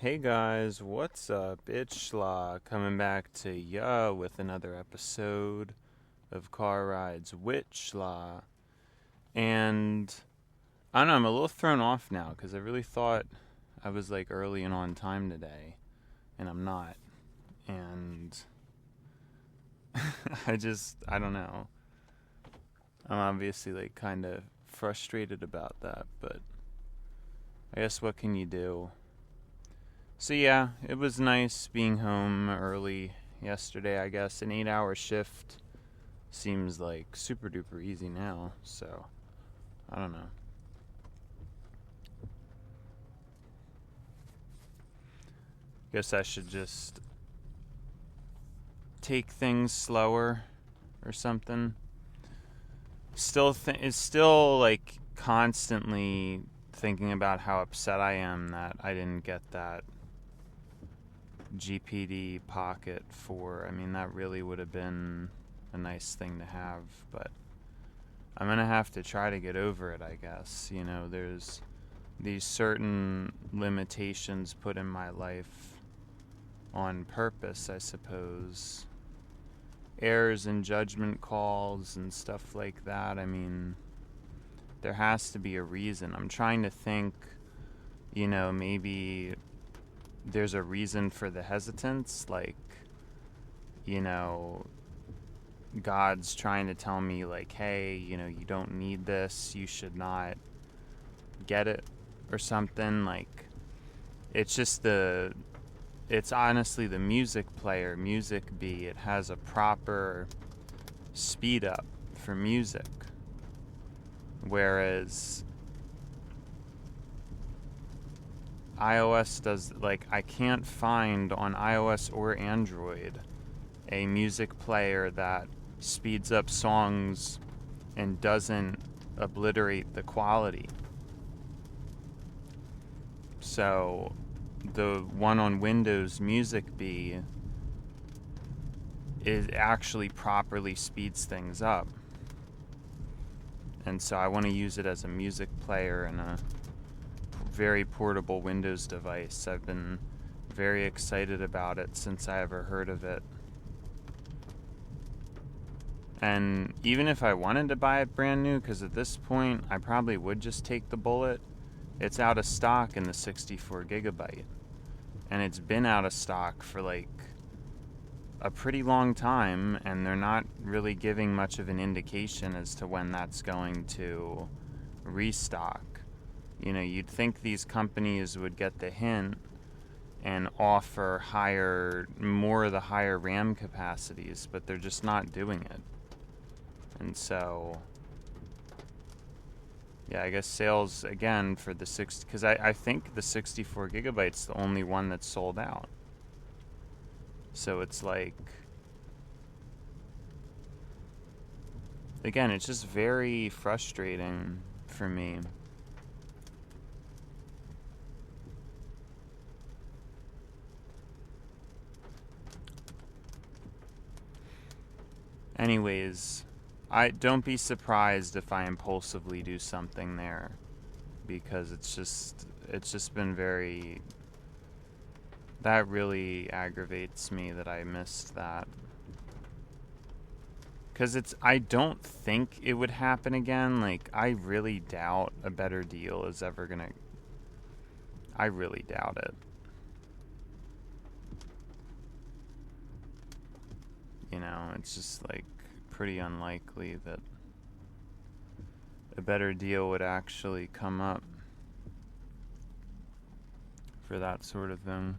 Hey guys, what's up? It's Schla coming back to ya with another episode of Car Rides with Schla. And I don't know, I'm a little thrown off now because I really thought I was like early and on time today, and I'm not. And I don't know. I'm obviously like kind of frustrated about that, but I guess what can you do? So yeah, it was nice being home early yesterday, I guess. An 8-hour shift seems like super duper easy now, so I don't know. Guess I should just take things slower or something. It's still like constantly thinking about how upset I am that I didn't get that GPD Pocket 4. I mean, that really would have been a nice thing to have, but I'm going to have to try to get over it, I guess. You know, there's these certain limitations put in my life on purpose, I suppose. Errors and judgment calls and stuff like that. I mean, there has to be a reason. I'm trying to think, maybe there's a reason for the hesitance, like, God's trying to tell me, like, hey, you don't need this, you should not get it, or something. Like, it's honestly the music player, MusicBee. It has a proper speed up for music, whereas iOS does, like, I can't find on iOS or Android a music player that speeds up songs and doesn't obliterate the quality. So the one on Windows, MusicBee, it actually properly speeds things up. And so I want to use it as a music player and a very portable Windows device. I've been very excited about it since I ever heard of it. And even if I wanted to buy it brand new, because at this point I probably would just take the bullet, it's out of stock in the 64 gigabyte. And it's been out of stock for like a pretty long time, and they're not really giving much of an indication as to when that's going to restock. You'd think these companies would get the hint and offer more of the higher RAM capacities, but they're just not doing it. And so, yeah, I guess sales again for the because I think the 64 gigabyte's the only one that's sold out. So it's like, again, it's just very frustrating for me. Anyways, don't be surprised if I impulsively do something there, because it's just been very, that really aggravates me that I missed that. Because I don't think it would happen again. Like, I really doubt a better deal is ever gonna, I really doubt it. It's just like pretty unlikely that a better deal would actually come up for that sort of thing.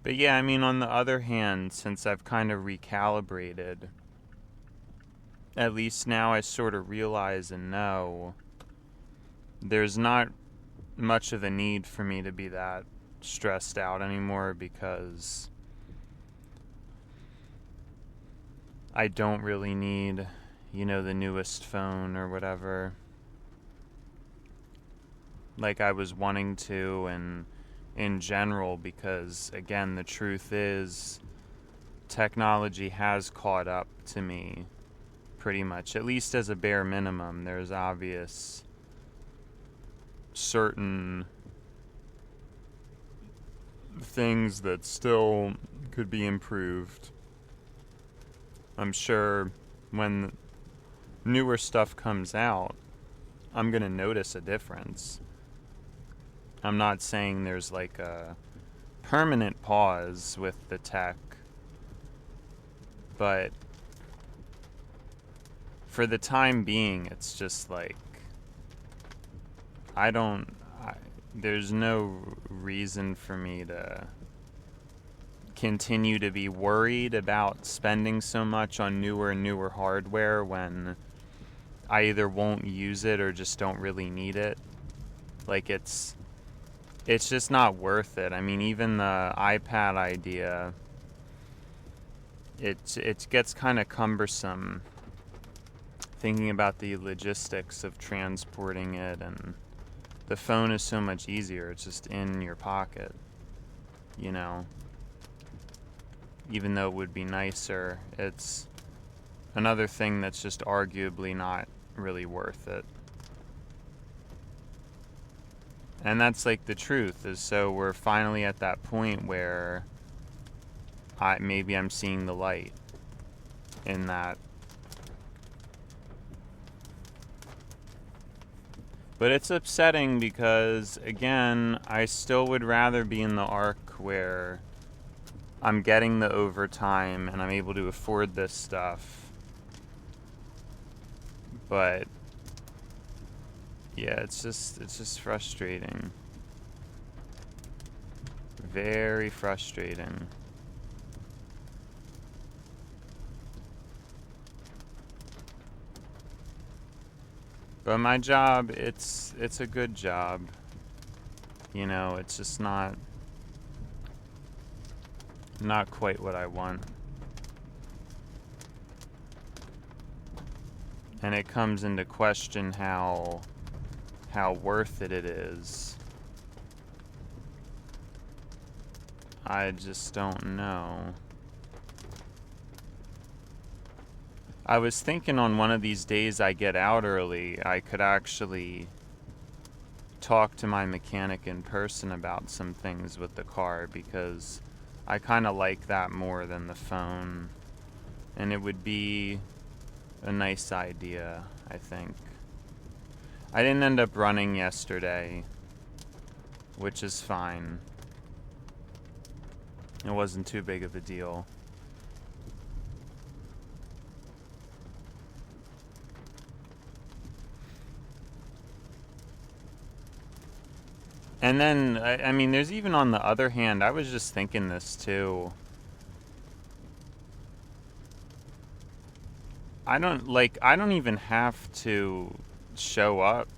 But yeah, I mean, on the other hand, since I've kind of recalibrated, at least now I sort of realize and know there's not much of a need for me to be that stressed out anymore, because I don't really need, the newest phone or whatever, like I was wanting to, and in general, because again, the truth is technology has caught up to me pretty much, at least as a bare minimum. There's obvious certain things that still could be improved. I'm sure when newer stuff comes out, I'm going to notice a difference. I'm not saying there's like a permanent pause with the tech, but for the time being, it's just like, there's no reason for me to continue to be worried about spending so much on newer and newer hardware when I either won't use it or just don't really need it. Like, it's just not worth it. I mean, even the iPad idea, it gets kind of cumbersome thinking about the logistics of transporting it, and the phone is so much easier. It's just in your pocket, even though it would be nicer. It's another thing that's just arguably not really worth it. And that's like the truth, is so we're finally at that point where maybe I'm seeing the light in that. But it's upsetting because, again, I still would rather be in the arc where I'm getting the overtime and I'm able to afford this stuff. But yeah, it's just frustrating. Very frustrating. But my job, it's a good job. It's just not quite what I want. And it comes into question how worth it is. I just don't know. I was thinking on one of these days I get out early, I could actually talk to my mechanic in person about some things with the car, because I kind of like that more than the phone. And it would be a nice idea, I think. I didn't end up running yesterday, which is fine. It wasn't too big of a deal. And then, I mean, there's even on the other hand, I was just thinking this too. I don't even have to show up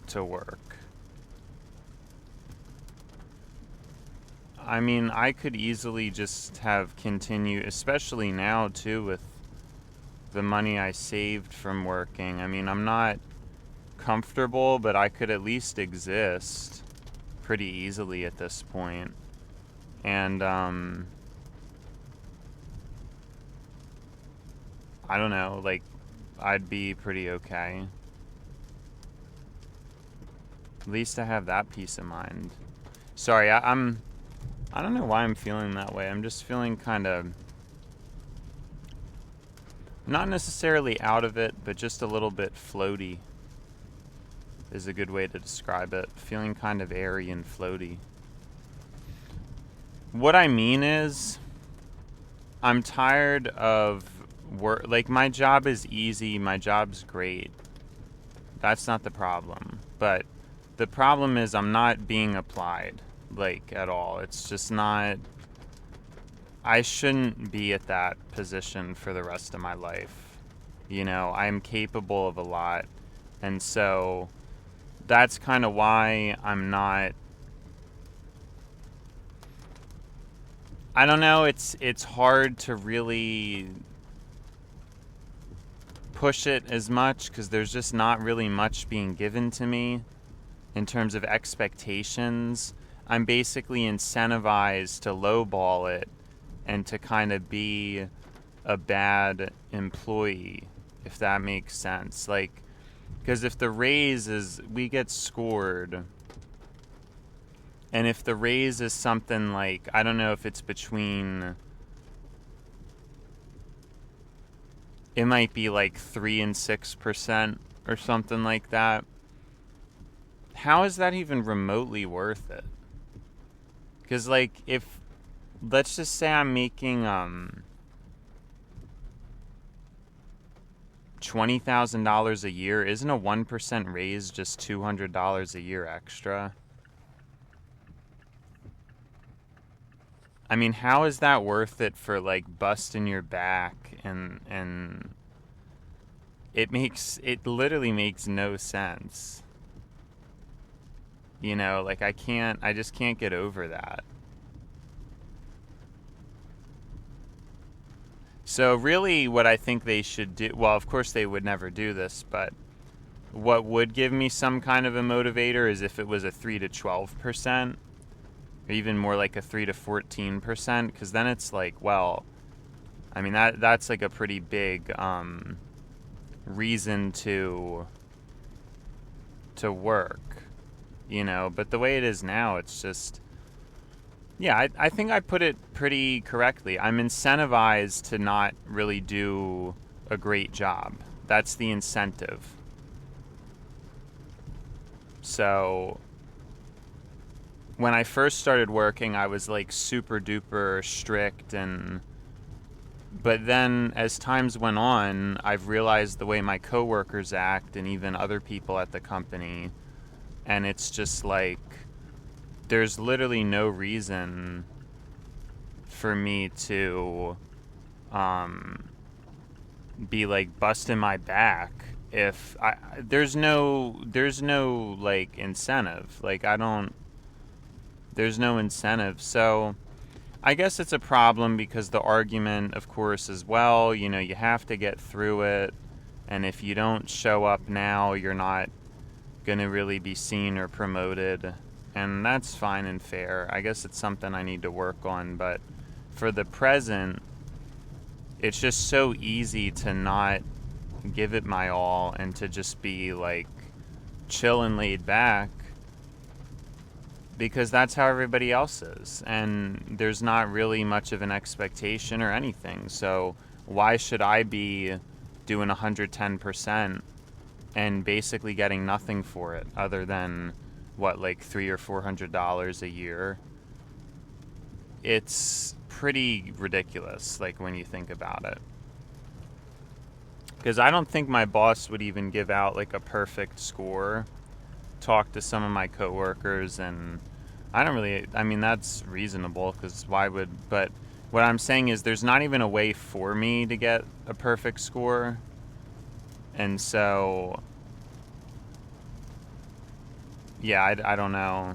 to work. I mean, I could easily just have continued, especially now too, with the money I saved from working. I mean, I'm not comfortable, but I could at least exist pretty easily at this point. And I don't know, like, I'd be pretty okay. At least I have that peace of mind. Sorry, I don't know why I'm feeling that way. I'm just feeling kind of not necessarily out of it, but just a little bit floaty is a good way to describe it. Feeling kind of airy and floaty. What I mean is, I'm tired of work. Like, my job is easy, my job's great. That's not the problem. But the problem is I'm not being applied, like, at all. It's just not. I shouldn't be at that position for the rest of my life. I'm capable of a lot. And so that's kind of why I'm not. I don't know, it's hard to really push it as much because there's just not really much being given to me in terms of expectations. I'm basically incentivized to lowball it and to kind of be a bad employee, if that makes sense. Like, because if the raise is, we get scored, and if the raise is something like, I don't know if it's between, it might be like 3 and 6% or something like that. How is that even remotely worth it? Because, like, if, let's just say I'm making $20,000 a year, isn't a 1% raise just $200 a year extra? I mean, how is that worth it for, like, busting your back? And it literally makes no sense. You know, like, I just can't get over that. So really what I think they should do, well, of course they would never do this, but what would give me some kind of a motivator is if it was a 3 to 12%, or even more like a 3 to 14%, because then it's like, well, I mean, that's like a pretty big reason to work, you know. But the way it is now, it's just, yeah, I think I put it pretty correctly. I'm incentivized to not really do a great job. That's the incentive. So when I first started working, I was like super duper strict, but then as times went on, I've realized the way my coworkers act and even other people at the company, and it's just like, there's literally no reason for me to be like busting my back if there's no like incentive. Like, there's no incentive. So I guess it's a problem because the argument, of course, is, well, you know, you have to get through it, and if you don't show up now, you're not going to really be seen or promoted. And that's fine and fair. I guess it's something I need to work on. But for the present, it's just so easy to not give it my all and to just be like chill and laid back, because that's how everybody else is. And there's not really much of an expectation or anything. So why should I be doing 110% and basically getting nothing for it other than, what, like $300 or $400 a year? It's pretty ridiculous, like, when you think about it. Because I don't think my boss would even give out like a perfect score. Talk to some of my coworkers, and I mean, that's reasonable, because why would, but what I'm saying is there's not even a way for me to get a perfect score. And so, yeah, I don't know.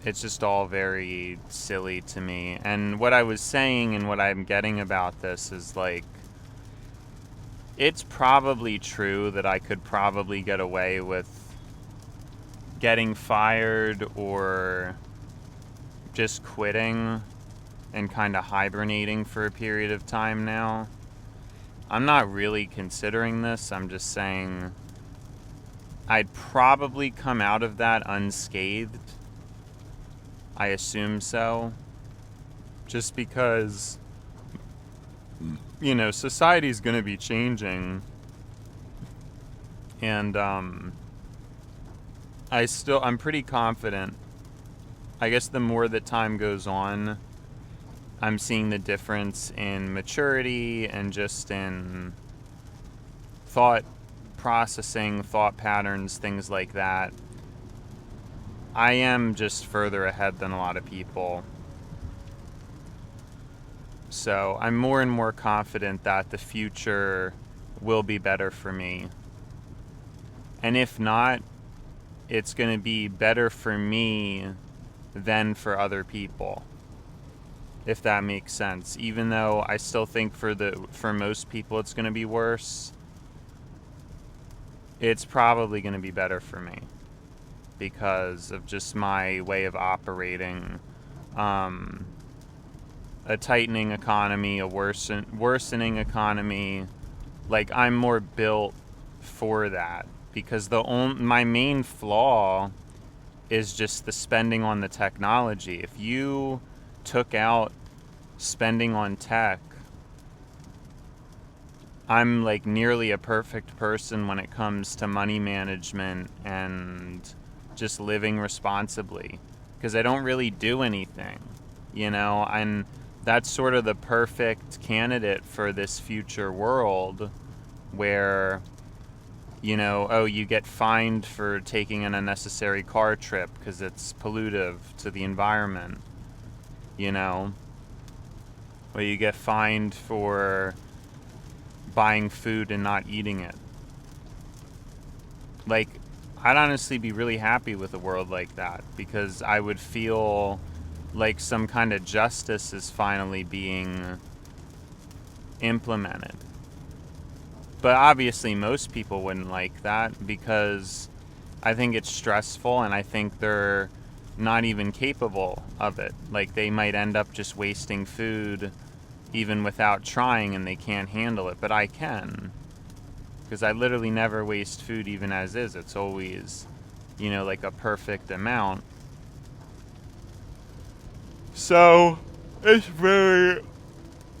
It's just all very silly to me. And what I was saying and what I'm getting about this is, like, it's probably true that I could probably get away with getting fired or just quitting and kind of hibernating for a period of time now. I'm not really considering this. I'm just saying I'd probably come out of that unscathed. I assume so. Just because, you know, society's going to be changing. And I'm pretty confident. I guess the more that time goes on, I'm seeing the difference in maturity and just in thought processing, thought patterns, things like that. I am just further ahead than a lot of people. So I'm more and more confident that the future will be better for me. And if not, it's going to be better for me than for other people. if that makes sense. Even though I still think for most people it's going to be worse, it's probably going to be better for me because of just my way of operating. A tightening economy, a worsening economy, like I'm more built for that because my main flaw is just the spending on the technology. If you took out spending on tech, I'm like nearly a perfect person when it comes to money management and just living responsibly because I don't really do anything, and that's sort of the perfect candidate for this future world where, you get fined for taking an unnecessary car trip because it's pollutive to the environment, or you get fined for buying food and not eating it. Like, I'd honestly be really happy with a world like that because I would feel like some kind of justice is finally being implemented. But obviously most people wouldn't like that because I think it's stressful and I think they're not even capable of it. Like they might end up just wasting food even without trying and they can't handle it. But I can. Because I literally never waste food even as is. It's always, like a perfect amount. So it's very,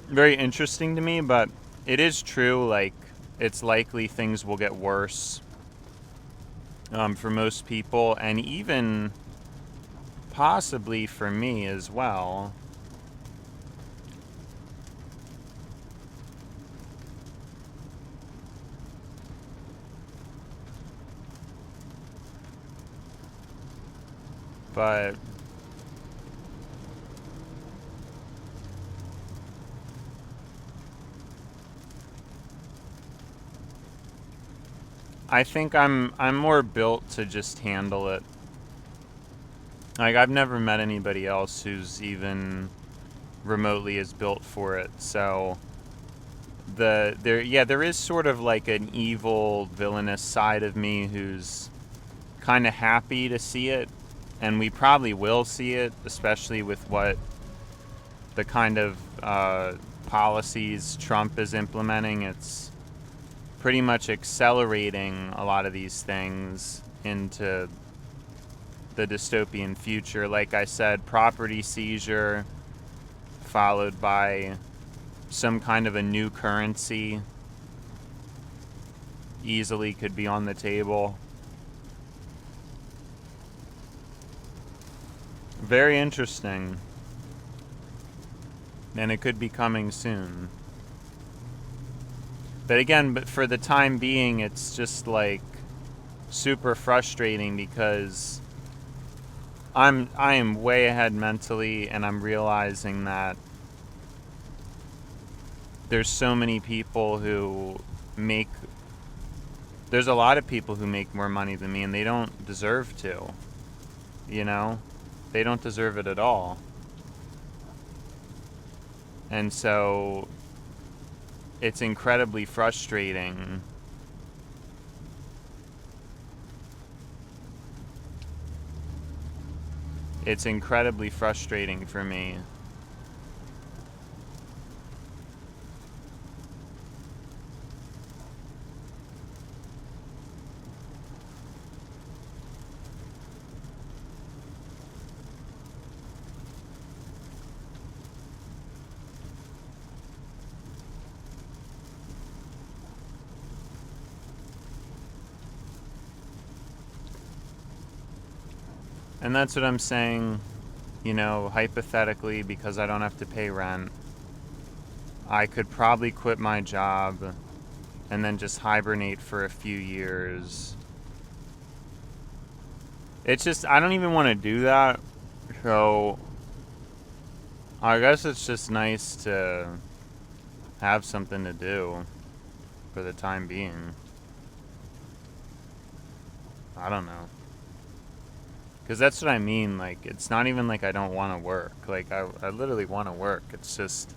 very interesting to me, but it is true, like, it's likely things will get worse for most people, and even possibly for me as well. But I think I'm more built to just handle it. Like I've never met anybody else who's even remotely as built for it. So there is sort of like an evil villainous side of me who's kind of happy to see it, and we probably will see it, especially with what the kind of policies Trump is implementing. It's pretty much accelerating a lot of these things into the dystopian future. Like I said, property seizure followed by some kind of a new currency easily could be on the table. Very interesting. And it could be coming soon. But again, for the time being, it's just like super frustrating because I am way ahead mentally, and I'm realizing that there's so many people who there's a lot of people who make more money than me, and they don't deserve to. They don't deserve it at all. And so it's incredibly frustrating. It's incredibly frustrating for me. And that's what I'm saying, hypothetically, because I don't have to pay rent, I could probably quit my job and then just hibernate for a few years. It's just, I don't even want to do that. So I guess it's just nice to have something to do for the time being. I don't know. Because that's what I mean. Like, it's not even like I don't want to work. Like, I literally want to work. It's just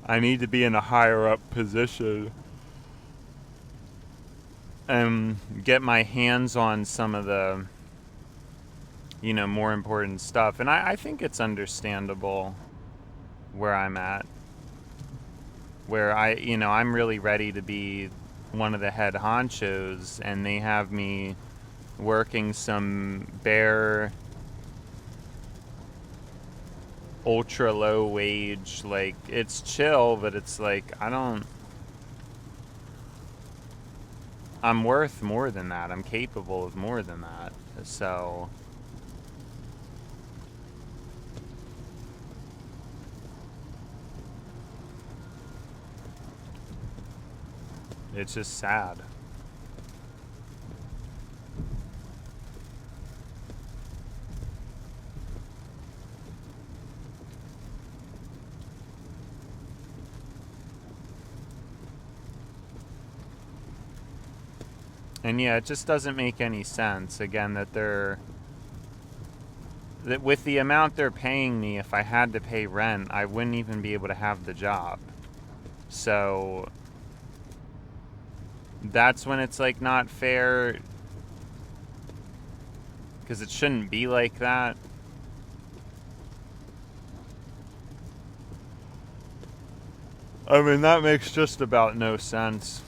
I need to be in a higher up position and get my hands on some of the, more important stuff. And I think it's understandable where I'm at. Where I'm really ready to be one of the head honchos, and they have me working some bare, ultra low wage. Like, it's chill, but it's like, I'm worth more than that. I'm capable of more than that. So it's just sad. And yeah, it just doesn't make any sense, again, that with the amount they're paying me, if I had to pay rent, I wouldn't even be able to have the job. So that's when it's like not fair, because it shouldn't be like that. I mean, that makes just about no sense.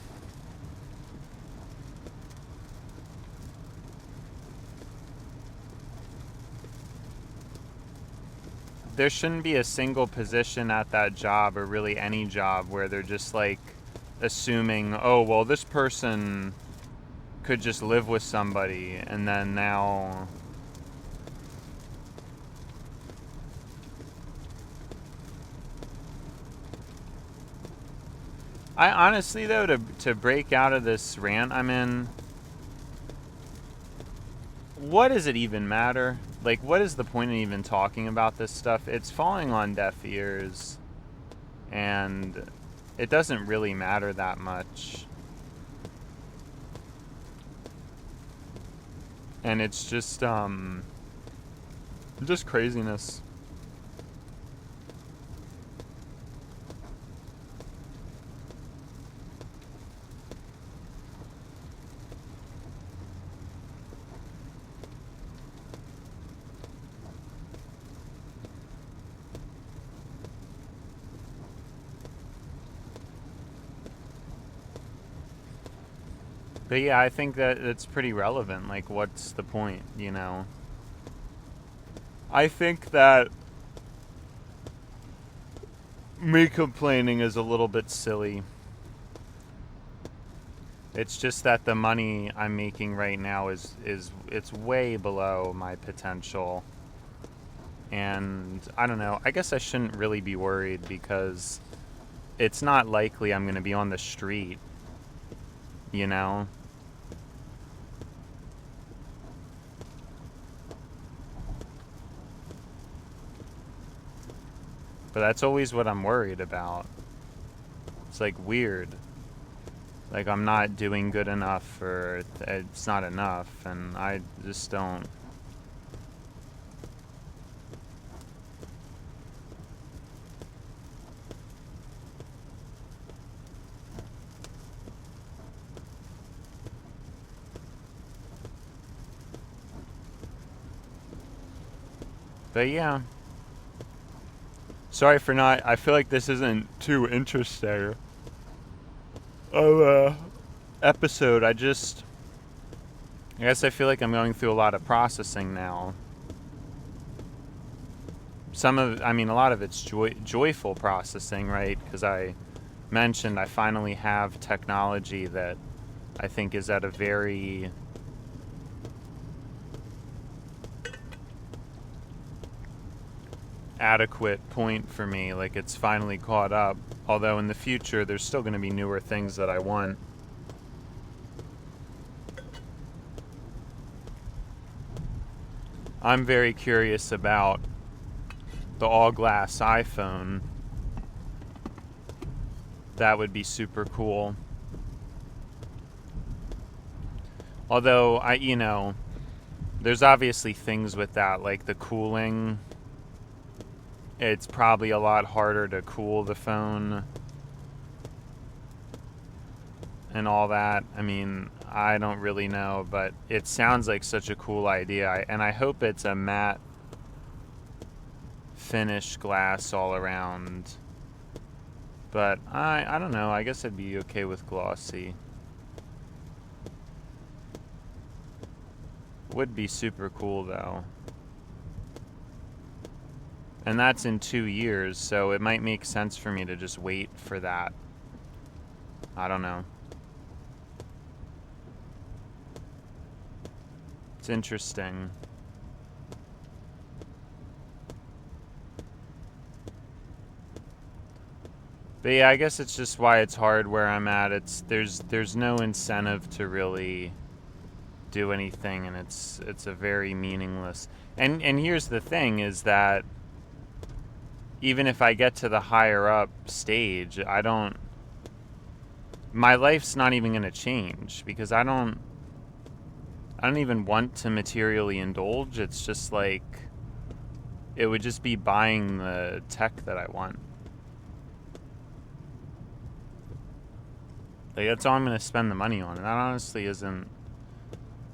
There shouldn't be a single position at that job, or really any job, where they're just like assuming, oh, well, this person could just live with somebody, and then now I honestly, though, to break out of this rant I'm in, what does it even matter? Like, what is the point in even talking about this stuff? It's falling on deaf ears, and it doesn't really matter that much. And it's just craziness. But yeah, I think that it's pretty relevant. Like, what's the point, I think that me complaining is a little bit silly. It's just that the money I'm making right now is it's way below my potential. And I don't know, I guess I shouldn't really be worried, because it's not likely I'm going to be on the street, But that's always what I'm worried about. It's like weird. Like, I'm not doing good enough, or it's not enough, and I just don't. But yeah. Sorry for not, I feel like this isn't too interesting of a episode. I guess I feel like I'm going through a lot of processing now. A lot of it's joyful processing, right? Because I mentioned I finally have technology that I think is at a very adequate point for me. Like, it's finally caught up, although in the future there's still going to be newer things that I want. I'm very curious about the all-glass iPhone. That would be super cool. Although there's obviously things with that, like the cooling. It's probably a lot harder to cool the phone and all that. I mean, I don't really know, but it sounds like such a cool idea. And I hope it's a matte finish glass all around. But I don't know. I guess I'd be okay with glossy. Would be super cool though. And that's in 2 years, so it might make sense for me to just wait for that. I don't know. It's interesting. But yeah, I guess it's just why it's hard where I'm at. There's no incentive to really do anything, and it's a very meaningless. And here's the thing is that even if I get to the higher up stage, my life's not even going to change because I don't even want to materially indulge. It's just like it would just be buying the tech that I want. Like that's all I'm going to spend the money on. And that honestly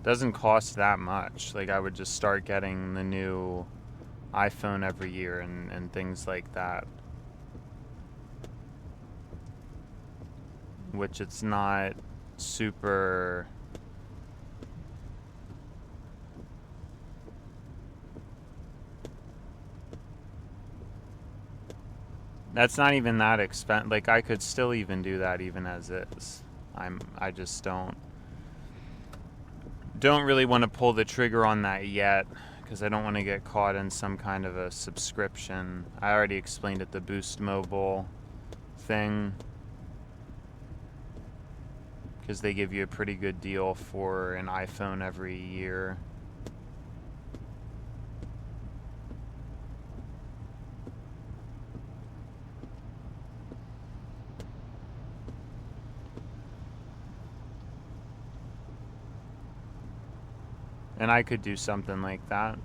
doesn't cost that much. Like I would just start getting the new iPhone every year and things like that. Which it's not super... That's not even that expensive. Like I could still even do that even as is. I just don't really want to pull the trigger on that yet because I don't want to get caught in some kind of a subscription. I already explained it, the Boost Mobile thing, because they give you a pretty good deal for an iPhone every year. And I could do something like that.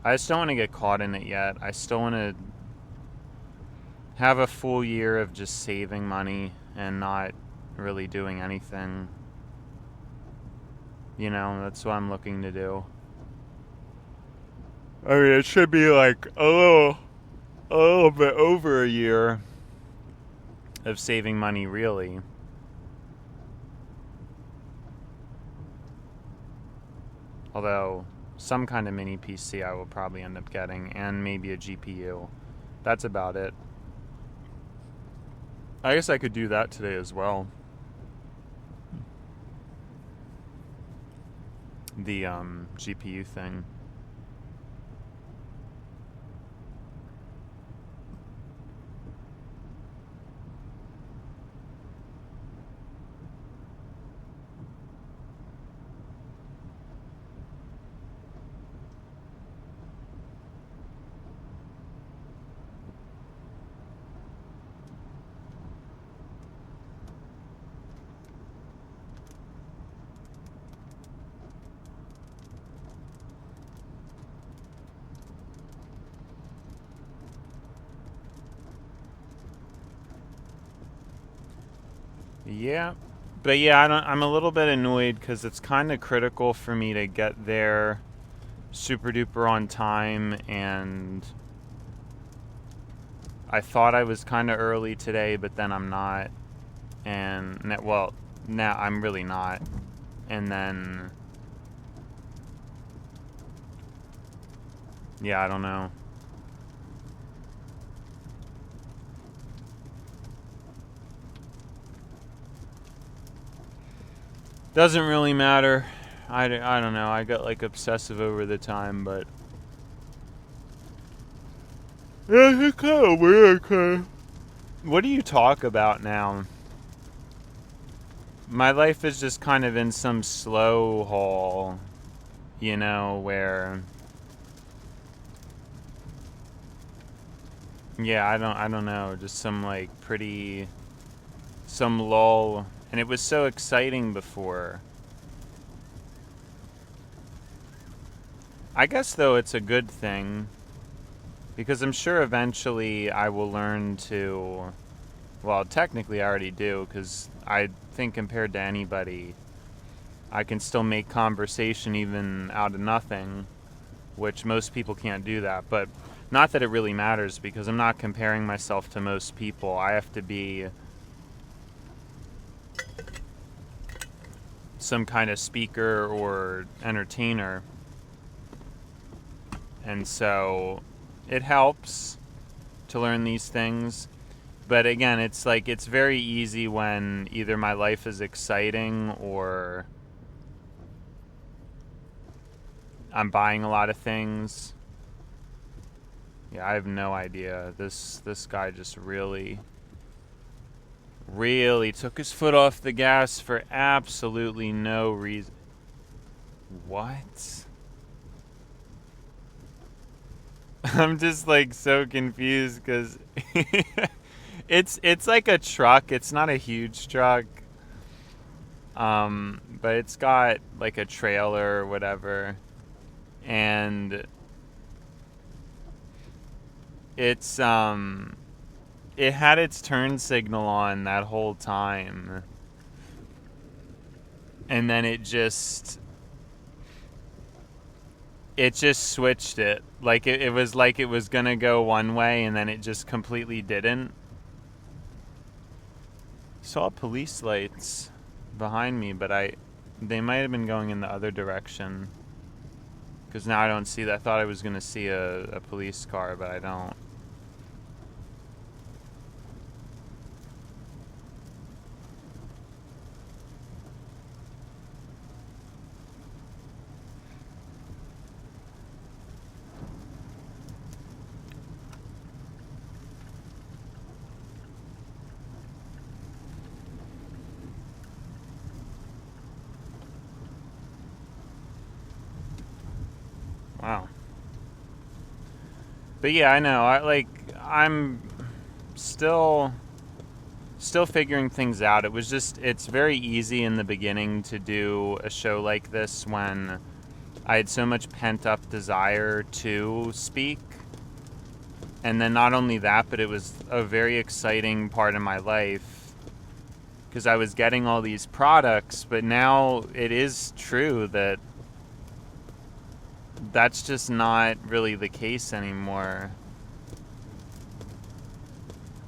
I just don't want to get caught in it yet. I still want to have a full year of just saving money and not really doing anything. You know, that's what I'm looking to do. I mean, it should be like a little bit over a year of saving money, really. Although, some kind of mini PC I will probably end up getting, and maybe a GPU. That's about it. I guess I could do that today as well. The GPU thing. Yeah, but yeah, I'm a little bit annoyed because it's kind of critical for me to get there super duper on time, and I thought I was kind of early today, but then I'm not, and well, now I'm really not, and then yeah, I don't know. Doesn't really matter. I don't know. I got like obsessive over the time, but yeah, it's kind of weird. What do you talk about now? My life is just kind of in some slow haul, you know, where yeah, I don't know, just some like some lull. And it was so exciting before. I guess, though, it's a good thing, because I'm sure eventually I will learn to, well, technically I already do, because I think compared to anybody, I can still make conversation even out of nothing, which most people can't do that. But not that it really matters, because I'm not comparing myself to most people. I have to be some kind of speaker or entertainer. And so it helps to learn these things. But again, it's like, it's very easy when either my life is exciting or I'm buying a lot of things. Yeah, I have no idea. This guy just really took his foot off the gas for absolutely no reason. What? I'm just like so confused because it's like a truck. It's not a huge truck. But it's got like a trailer or whatever. And it's it had its turn signal on that whole time. And then it just switched it. Like it was like it was gonna go one way and then it just completely didn't. Saw police lights behind me, but they might have been going in the other direction. Because now I don't see that. I thought I was gonna see a police car, but I don't. Wow. But yeah, I know. I'm still figuring things out. It's very easy in the beginning to do a show like this when I had so much pent up desire to speak. And then not only that, but it was a very exciting part of my life because I was getting all these products, but now it is true that that's just not really the case anymore.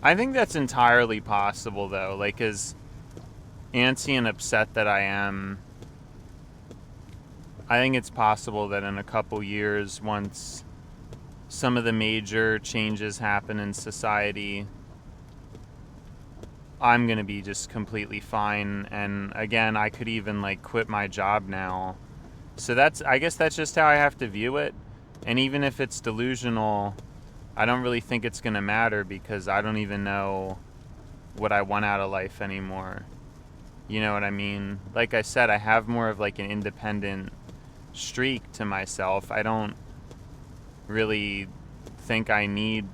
I think that's entirely possible, though. Like, as antsy and upset that I am, I think it's possible that in a couple years, once some of the major changes happen in society, I'm going to be just completely fine. And again, I could even, like, quit my job now. So I guess that's just how I have to view it. And even if it's delusional, I don't really think it's going to matter because I don't even know what I want out of life anymore. You know what I mean? Like I said, I have more of like an independent streak to myself. I don't really think I need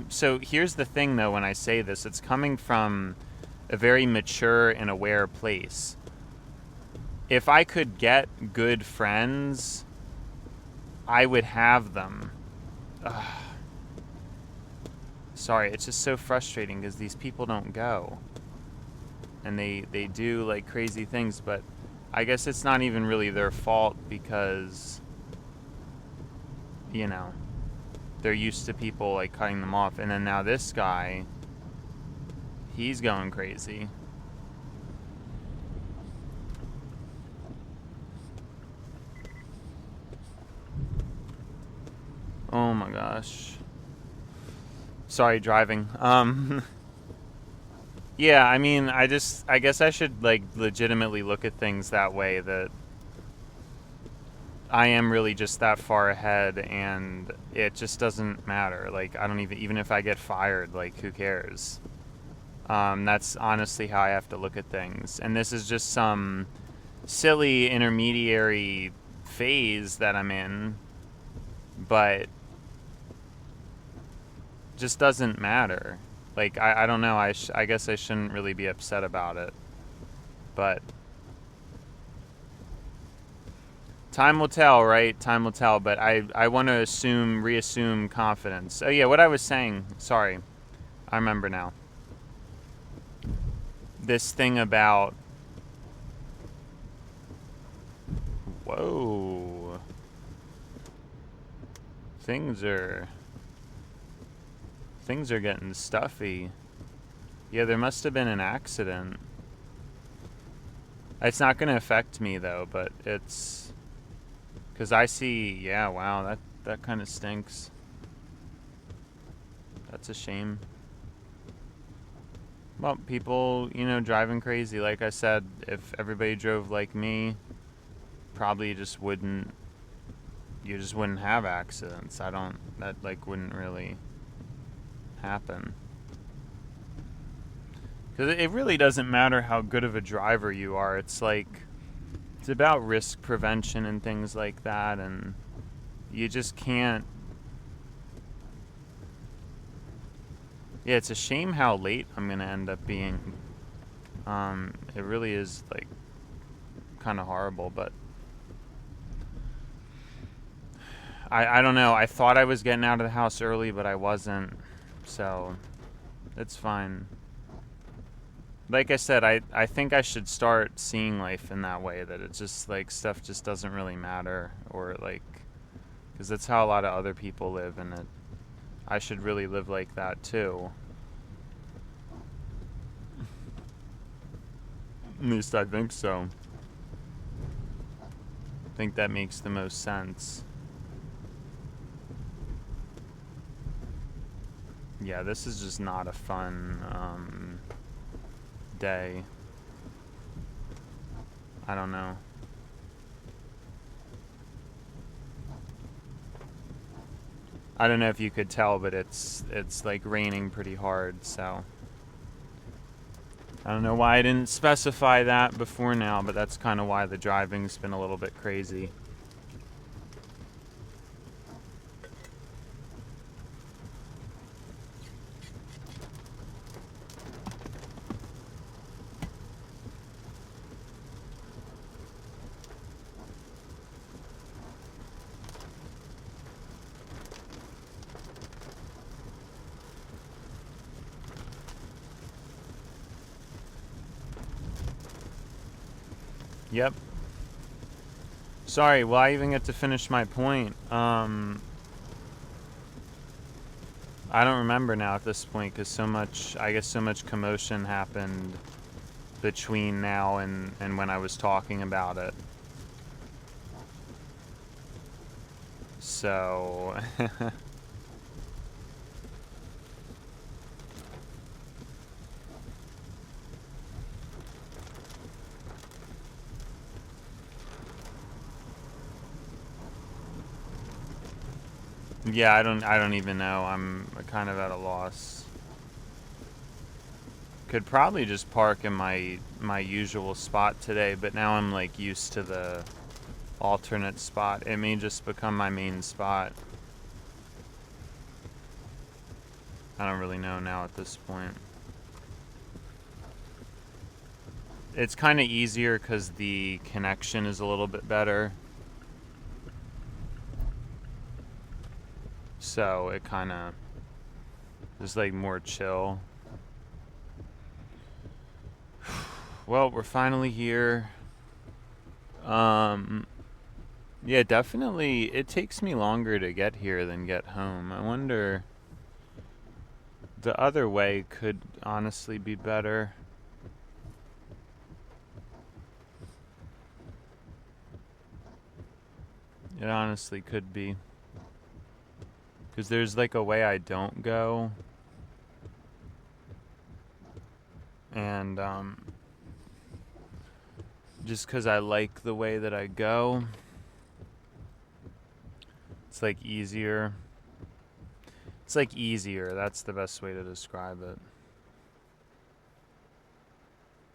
so here's the thing though, when I say this, it's coming from a very mature and aware place. If I could get good friends, I would have them. Ugh. Sorry, it's just so frustrating because these people don't go. And they do like crazy things, but I guess it's not even really their fault because, you know, they're used to people like cutting them off. And then now this guy, he's going crazy. Oh my gosh. Sorry, driving. Yeah, I mean, I guess I should like legitimately look at things that way, that I am really just that far ahead and it just doesn't matter. Like, I don't even if I get fired, like, who cares? That's honestly how I have to look at things. And this is just some silly intermediary phase that I'm in, but just doesn't matter. Like, I don't know, I guess I shouldn't really be upset about it, but Time will tell, right? Time will tell, but I want to reassume confidence. Oh yeah, what I was saying, sorry. I remember now. This thing about... Whoa. Things are getting stuffy. Yeah, there must have been an accident. It's not going to affect me, though, but it's... Because I see... Yeah, wow, that kind of stinks. That's a shame. Well, people, driving crazy. Like I said, if everybody drove like me, probably you just wouldn't have accidents. That wouldn't really happen. Because it really doesn't matter how good of a driver you are. It's about risk prevention and things like that, and you just can't... Yeah, it's a shame how late I'm going to end up being. It really is, kind of horrible, but... I don't know. I thought I was getting out of the house early, but I wasn't. So, it's fine. Like I said, I think I should start seeing life in that way, that it's just, stuff just doesn't really matter, or, because that's how a lot of other people live, and I should really live like that, too. At least I think so. I think that makes the most sense. Yeah, this is just not a fun day. I don't know. I don't know if you could tell, but it's raining pretty hard, so I don't know why I didn't specify that before now, but that's kind of why the driving's been a little bit crazy. Yep. Sorry, will I even get to finish my point? I don't remember now at this point, because so much commotion happened between now and when I was talking about it. So... Yeah, I don't even know. I'm kind of at a loss. Could probably just park in my usual spot today, but now I'm used to the alternate spot. It may just become my main spot. I don't really know now at this point. It's kind of easier because the connection is a little bit better. So it kind of is more chill. Well, we're finally here. Yeah, definitely it takes me longer to get here than get home. I wonder, the other way could honestly be better. It honestly could be. Because there's a way I don't go. And just because I like the way that I go, it's easier. It's easier. That's the best way to describe it.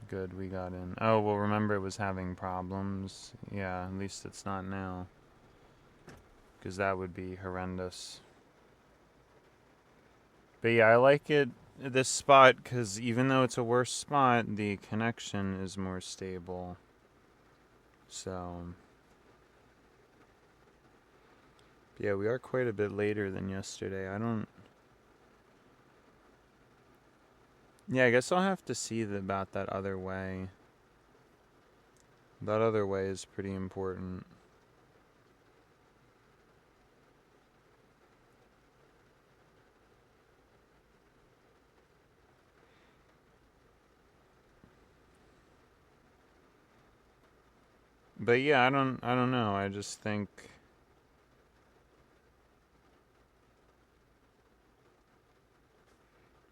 Good, we got in. Oh, well, remember it was having problems. Yeah, at least it's not now. Because that would be horrendous. But yeah, I like this spot, because even though it's a worse spot, the connection is more stable. So, Yeah, we are quite a bit later than yesterday. Yeah, I guess I'll have to see about that other way. That other way is pretty important. But yeah, I don't know. I just think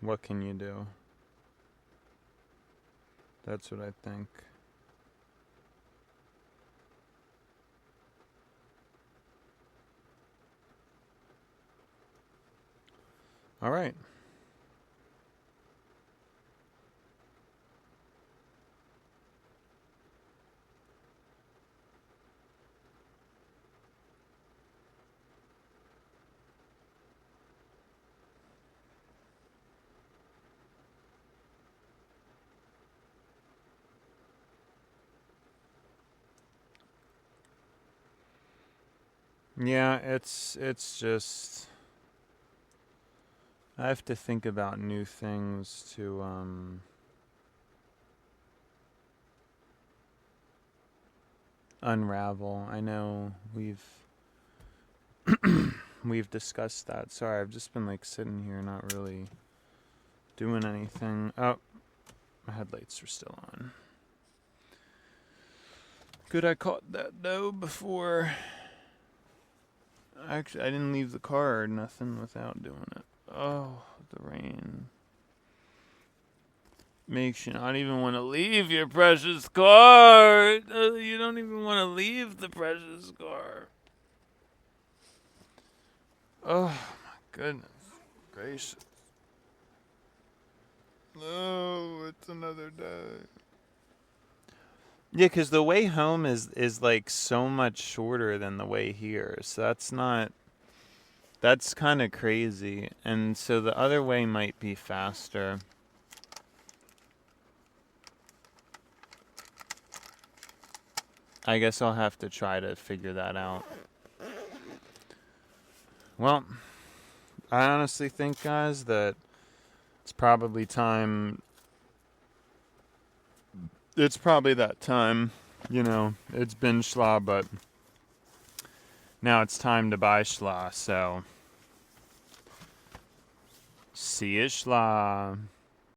what can you do? That's what I think. All right. Yeah, it's just I have to think about new things to unravel. I know we've discussed that. Sorry, I've just been like sitting here not really doing anything. Oh, my headlights are still on. Good, I caught that though before. Actually, I didn't leave the car or nothing without doing it. Oh, the rain makes you not even want to leave your precious car. You don't even want to leave the precious car. Oh, my goodness gracious. No, it's another day. Yeah, because the way home is like so much shorter than the way here. So that's kind of crazy. And so the other way might be faster. I guess I'll have to try to figure that out. Well, I honestly think, guys, that it's probably time. It's probably that time. You know, it's been schla, but now it's time to buy schla, so see you schla.